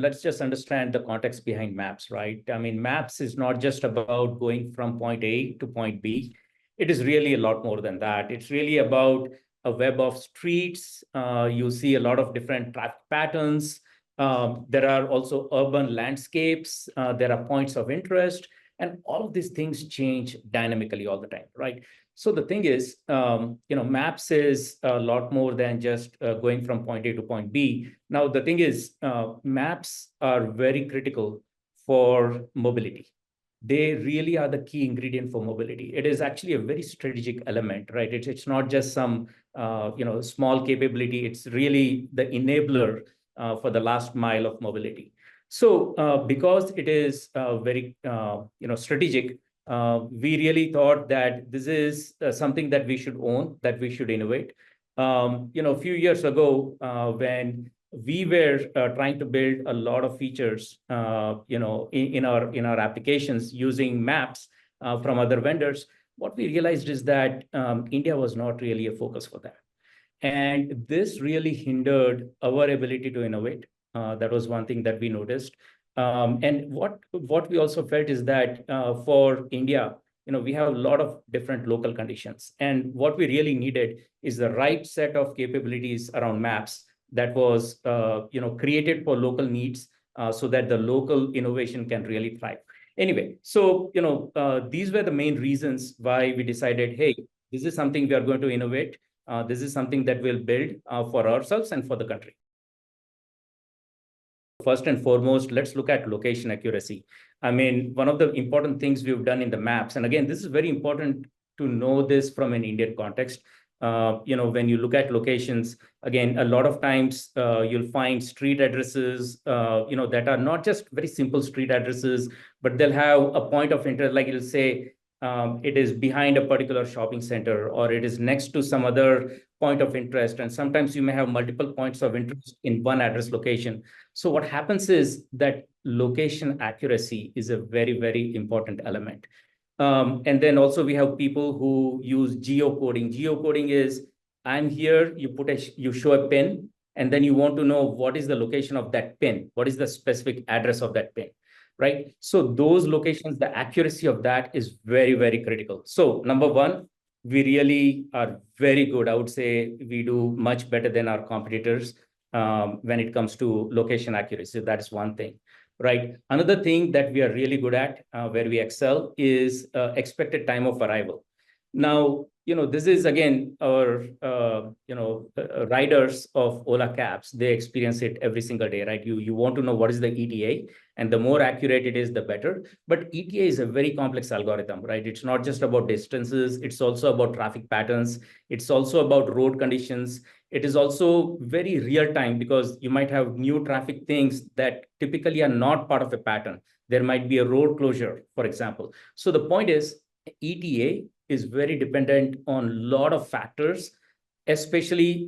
let's just understand the context behind maps, right? I mean, maps is not just about going from point A to point B. It is really a lot more than that. It's really about a web of streets. You see a lot of different traffic patterns. There are also urban landscapes. There are points of interest, and all of these things change dynamically all the time, right? So the thing is, maps is a lot more than just going from point A to point B. Now, the thing is, maps are very critical for mobility. They really are the key ingredient for mobility. It is actually a very strategic element, right? It's not just some small capability. It's really the enabler for the last mile of mobility. So because it is very strategic, we really thought that this is something that we should own, that we should innovate. A few years ago, when we were trying to build a lot of features, in our applications using maps from other vendors, what we realized is that India was not really a focus for that. And this really hindered our ability to innovate. That was one thing that we noticed. And what we also felt is that for India, we have a lot of different local conditions. And what we really needed is the right set of capabilities around maps that was created for local needs so that the local innovation can really thrive. Anyway, so these were the main reasons why we decided, hey, this is something we are going to innovate. This is something that we'll build for ourselves and for the country. First and foremost, let's look at location accuracy. I mean, one of the important things we've done in the maps, and again, this is very important to know this from an Indian context. When you look at locations, again, a lot of times you'll find street addresses, that are not just very simple street addresses, but they'll have a point of interest, like it'll say, it is behind a particular shopping center, or it is next to some other point of interest. And sometimes you may have multiple points of interest in one address location. So what happens is that location accuracy is a very, very important element. And then also we have people who use geocoding. Geocoding is, I'm here, you show a pin, and then you want to know what is the location of that pin, what is the specific address of that pin. Right? So those locations, the accuracy of that is very, very critical. So number one, we really are very good. I would say we do much better than our competitors when it comes to location accuracy. That is one thing, right? Another thing that we are really good at, where we excel, is expected time of arrival. Now, this is again our, riders of Ola cabs. They experience it every single day, right? You want to know what is the ETA, and the more accurate it is, the better. But ETA is a very complex algorithm, right? It's not just about distances. It's also about traffic patterns. It's also about road conditions. It is also very real time, because you might have new traffic things that typically are not part of a pattern. There might be a road closure, for example. So the point is, ETA is very dependent on a lot of factors, especially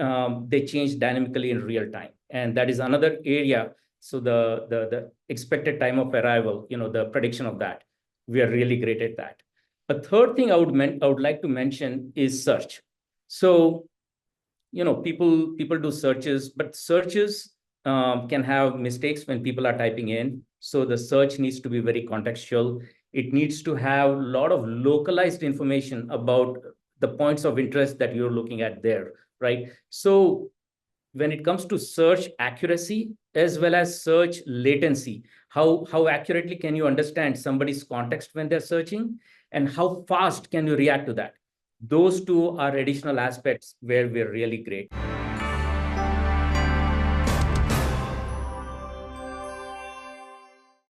they change dynamically in real time. And that is another area. So the expected time of arrival, the prediction of that, we are really great at that. A third thing I would like to mention is search. So, people do searches, but searches can have mistakes when people are typing in. So the search needs to be very contextual. It needs to have a lot of localized information about the points of interest that you're looking at there, right? So when it comes to search accuracy as well as search latency, how accurately can you understand somebody's context when they're searching, and how fast can you react to that? Those two are additional aspects where we're really great.